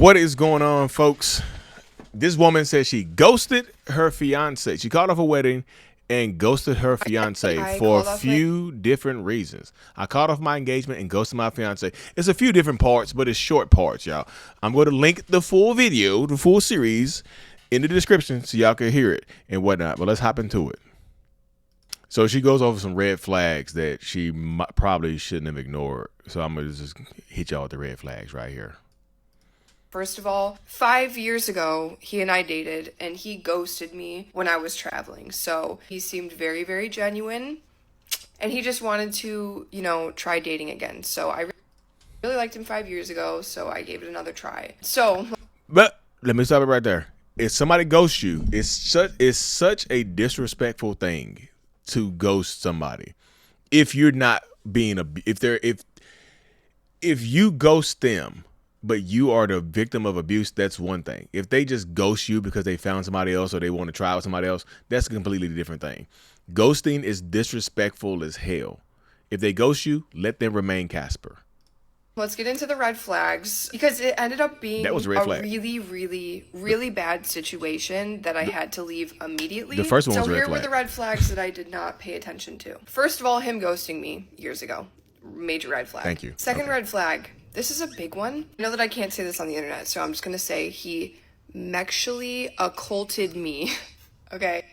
What is going on, folks? This woman says she ghosted her fiance. She called off a wedding and ghosted her fiance for a few different reasons. I called off my engagement and ghosted my fiance. It's a few different parts, but it's short parts, y'all. I'm going to link the full video, the full series, in the description so y'all can hear it and whatnot. But let's hop into it. So she goes over some red flags that she probably shouldn't have ignored. So I'm going to just hit y'all with the red flags right here. First of all, 5 years ago, he and I dated, and he ghosted me when I was traveling. So he seemed very, very genuine, and he just wanted to, try dating again. So I really liked him 5 years ago, so I gave it another try. But let me stop it right there. If somebody ghosts you, it's such a disrespectful thing to ghost somebody. If you're not being if you ghost them, but you are the victim of abuse, that's one thing. If they just ghost you because they found somebody else or they want to try with somebody else, that's a completely different thing. Ghosting is disrespectful as hell. If they ghost you, let them remain Casper. Let's get into the red flags, because it ended up being a really, really, really bad situation that I had to leave immediately. The first one was so red here flag. were the red flags that I did not pay attention to. First of all, him ghosting me years ago. Major red flag. Thank you. Second red flag. This is a big one. I know that I can't say this on the internet, so I'm just going to say he mexually occulted me. Okay.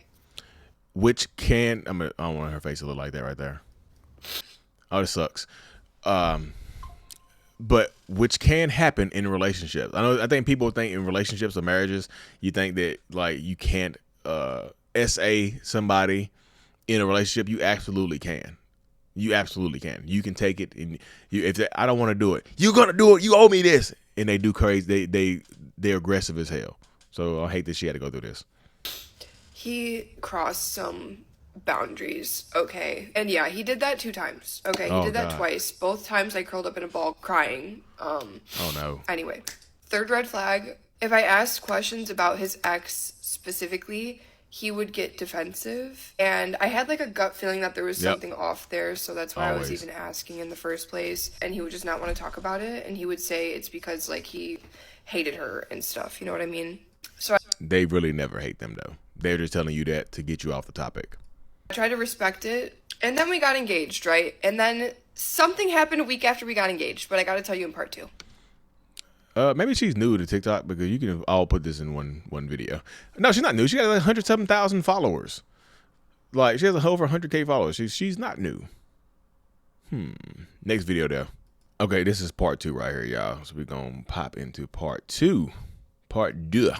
Which can, I don't want her face to look like that right there. Oh, this sucks. But which can happen in relationships. I think people think in relationships or marriages, you think that like you can't SA somebody in a relationship. You absolutely can. You absolutely can. You can take it, and I don't want to do it, you're gonna do it. You owe me this, and they do crazy. They're aggressive as hell. So I hate that she had to go through this. He crossed some boundaries, okay, and yeah, he did that 2 times. Okay, he did that twice. Both times I curled up in a ball crying. Oh no. Anyway, third red flag. If I asked questions about his ex specifically, he would get defensive, and I had like a gut feeling that there was something off there, so that's why I was even asking in the first place, and he would just not want to talk about it, and he would say it's because like he hated her and stuff, you know what I mean? So they really never hate them though. They're just telling you that to get you off the topic. I tried to respect it, and then we got engaged, right? And then something happened a week after we got engaged, but I got to tell you in part 2. Maybe she's new to TikTok, because you can all put this in one video. No, she's not new. She got like 107,000 followers. Like she has over 100K followers. She's not new. Next video though. Okay, this is part 2 right here, y'all. So we're gonna pop into part 2. Part 2.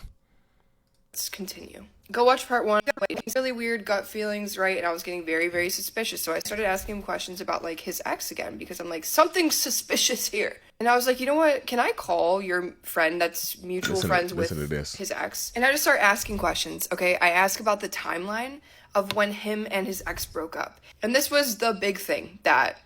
Let's continue. Go watch part 1. He's really weird gut feelings, right? And I was getting very, very suspicious. So I started asking him questions about like his ex again, because I'm like, something's suspicious here. And I was like, you know what? Can I call your friend that's mutual friends with his ex? And I just start asking questions, okay? I ask about the timeline of when him and his ex broke up. And this was the big thing that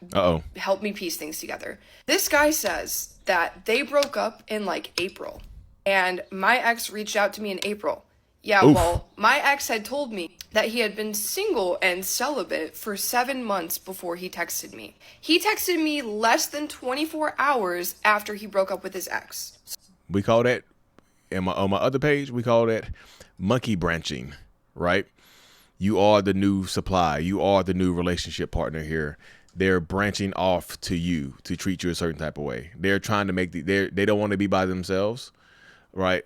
helped me piece things together. This guy says that they broke up in like April. And my ex reached out to me in April. Yeah, well, my ex had told me that he had been single and celibate for 7 months before he texted me. He texted me less than 24 hours after he broke up with his ex. We call that, on my other page, we call that monkey branching, right? You are the new supply. You are the new relationship partner here. They're branching off to you to treat you a certain type of way. They're trying to make they don't want to be by themselves, right?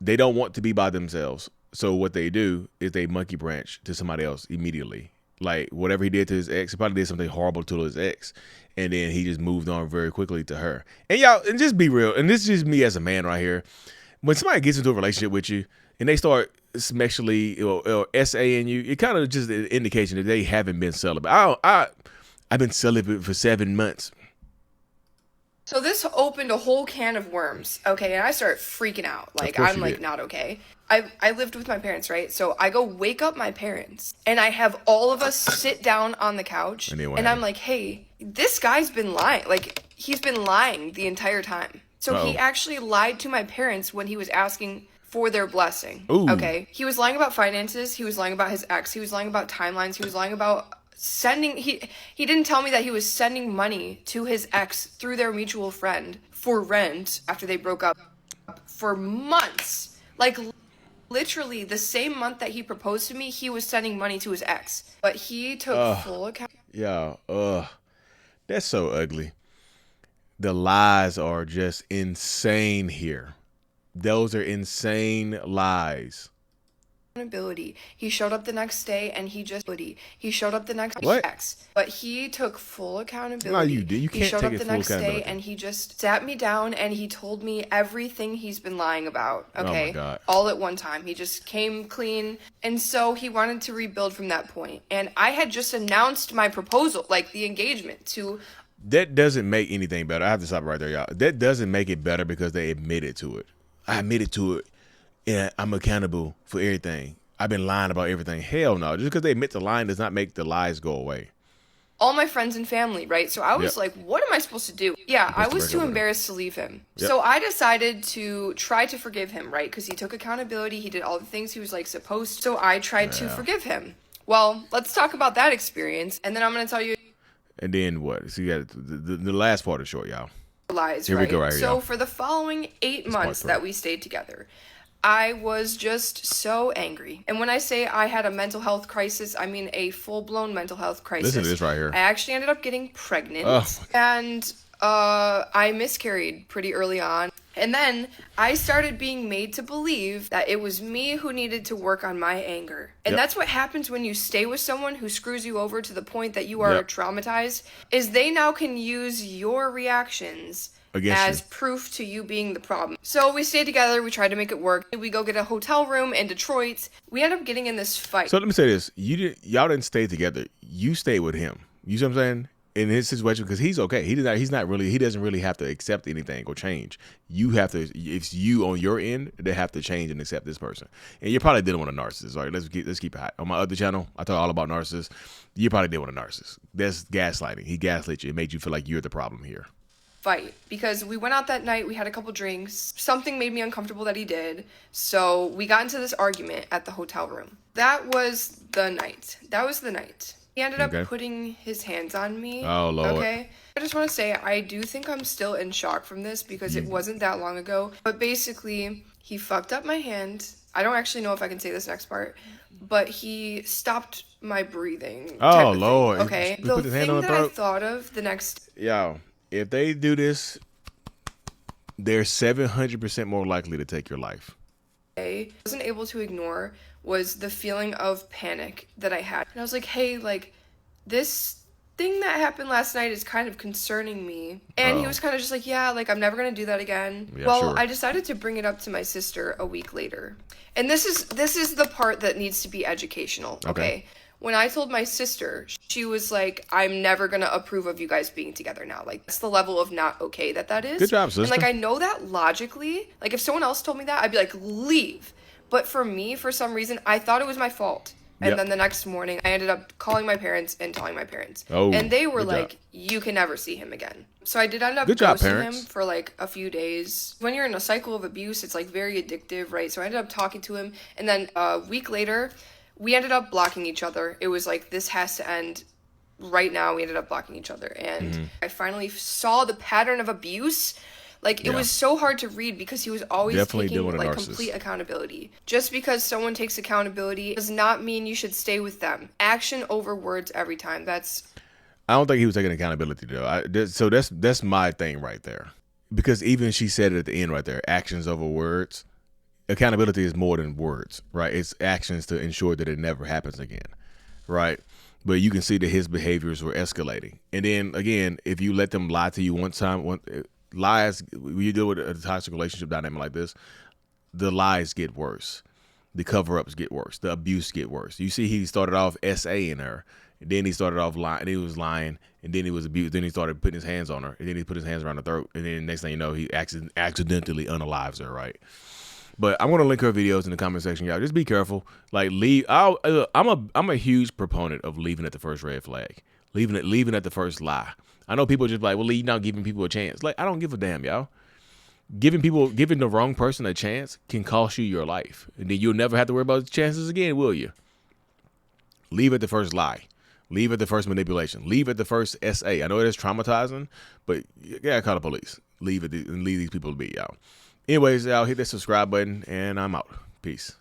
They don't want to be by themselves. So what they do is they monkey branch to somebody else immediately. Like whatever he did to his ex, he probably did something horrible to his ex. And then he just moved on very quickly to her. And y'all, and just be real. And this is just me as a man right here. When somebody gets into a relationship with you and they start sexually or SAing you, it kind of just an indication that they haven't been celibate. I've been celibate for 7 months. So this opened a whole can of worms, okay, and I start freaking out. Like, I'm like, not okay. I lived with my parents, right? So I go wake up my parents, and I have all of us sit down on the couch, and I'm like, hey, this guy's been lying. Like, he's been lying the entire time. So he actually lied to my parents when he was asking for their blessing, okay? He was lying about finances. He was lying about his ex. He was lying about timelines. He was lying about sending, he didn't tell me that he was sending money to his ex through their mutual friend for rent after they broke up. for months. Like, literally the same month that he proposed to me, he was sending money to his ex. But he took full account. Yeah. That's so ugly. The lies are just insane here. Those are insane lies. Accountability. He showed up the next day and he showed up the next What? ex, but he took full accountability. No, you did. You He can't showed take up it the full next day accountability. and he just sat me down and he told me everything he's been lying about. Oh my Okay, God. all at one time. He just came clean, and so he wanted to rebuild from that point. And I had just announced my proposal, like the engagement, to. That doesn't make anything better. I have to stop right there, y'all. That doesn't make it better because they admitted to it. I admitted to it, and I'm accountable for everything. I've been lying about everything. Hell no. Just because they admit to lying does not make the lies go away. All my friends and family, right? So I was like, what am I supposed to do? Yeah, I was too embarrassed to leave him. So I decided to try to forgive him, right? Because he took accountability. He did all the things he was like supposed to. So I tried to forgive him. Well, let's talk about that experience. And then I'm going to tell you. And then what? So you got the last part of short, y'all. Lies, Here right? we go right here, So y'all. for the following 8 months that we stayed together, I was just so angry. And when I say I had a mental health crisis, I mean a full-blown mental health crisis. Listen to this right here. I actually ended up getting pregnant. And I miscarried pretty early on. And then I started being made to believe that it was me who needed to work on my anger. And that's what happens when you stay with someone who screws you over to the point that you are traumatized, is they now can use your reactions as proof to you being the problem. So we stayed together. We tried to make it work. We go get a hotel room in Detroit. We end up getting in this fight. So let me say this: y'all didn't stay together. You stayed with him. You see what I'm saying? In his situation, because he's okay. He doesn't really have to accept anything or change. You have to. It's you on your end that have to change and accept this person. And you're probably dealing with a narcissist. All right, let's keep it hot. On my other channel, I talk all about narcissists. You probably dealing with a narcissist. That's gaslighting. He gaslit you. It made you feel like you're the problem here. Fight, because we went out that night, we had a couple drinks, something made me uncomfortable that he did, so we got into this argument at the hotel room. That was the night. He ended up putting his hands on me. Oh, Lord. Okay, I just want to say I do think I'm still in shock from this because it wasn't that long ago, but basically he fucked up my hand. I don't actually know if I can say this next part, but he stopped my breathing. Oh, Lord. Okay, He the put his hand thing on the that I throat. thought of the next. Yo, if they do this, they're 700% more likely to take your life. I wasn't able to ignore was the feeling of panic that I had. And I was like, hey, like, this thing that happened last night is kind of concerning me. And he was kind of just like, yeah, like, I'm never going to do that again. Yeah, well, sure. I decided to bring it up to my sister a week later. And this is the part that needs to be educational, okay? When I told my sister, she was like, I'm never going to approve of you guys being together now. Like, that's the level of not okay that is. Good job, sister. And, like, I know that logically. Like, if someone else told me that, I'd be like, leave. But for me, for some reason, I thought it was my fault. And then the next morning, I ended up calling my parents and telling my parents. Oh, and they were good like, job. you can never see him again. So I did end up Good job, ghosting him parents. for like a few days. When you're in a cycle of abuse, it's like very addictive, right? So I ended up talking to him. And then a week later, we ended up blocking each other. It was like, this has to end right now. We ended up blocking each other. And I finally saw the pattern of abuse. Like, it was so hard to read because he was always taking, like, complete accountability. Just because someone takes accountability does not mean you should stay with them. Action over words every time. I don't think he was taking accountability, though. So that's my thing right there. Because even she said it at the end right there, actions over words. Accountability is more than words, right? It's actions to ensure that it never happens again, right? But you can see that his behaviors were escalating. And then, again, if you let them lie to you one time, lies, when you deal with a toxic relationship dynamic like this, the lies get worse. The cover-ups get worse. The abuse get worse. You see, he started off SA-ing her. And then he started off lying. He was lying. And then he was abused. Then he started putting his hands on her. And then he put his hands around her throat. And then next thing you know, he accidentally unalives her, right? But I'm gonna link her videos in the comment section, y'all. Just be careful. Like, leave. I'm a huge proponent of leaving at the first red flag. Leaving at the first lie. I know people just like, well, you're not giving people a chance. Like, I don't give a damn, y'all. Giving the wrong person a chance can cost you your life. And then you'll never have to worry about the chances again, will you? Leave at the first lie. Leave at the first manipulation. Leave at the first SA. I know it is traumatizing, but you gotta call the police. Leave these people to be, y'all. Anyways, I'll hit that subscribe button and I'm out. Peace.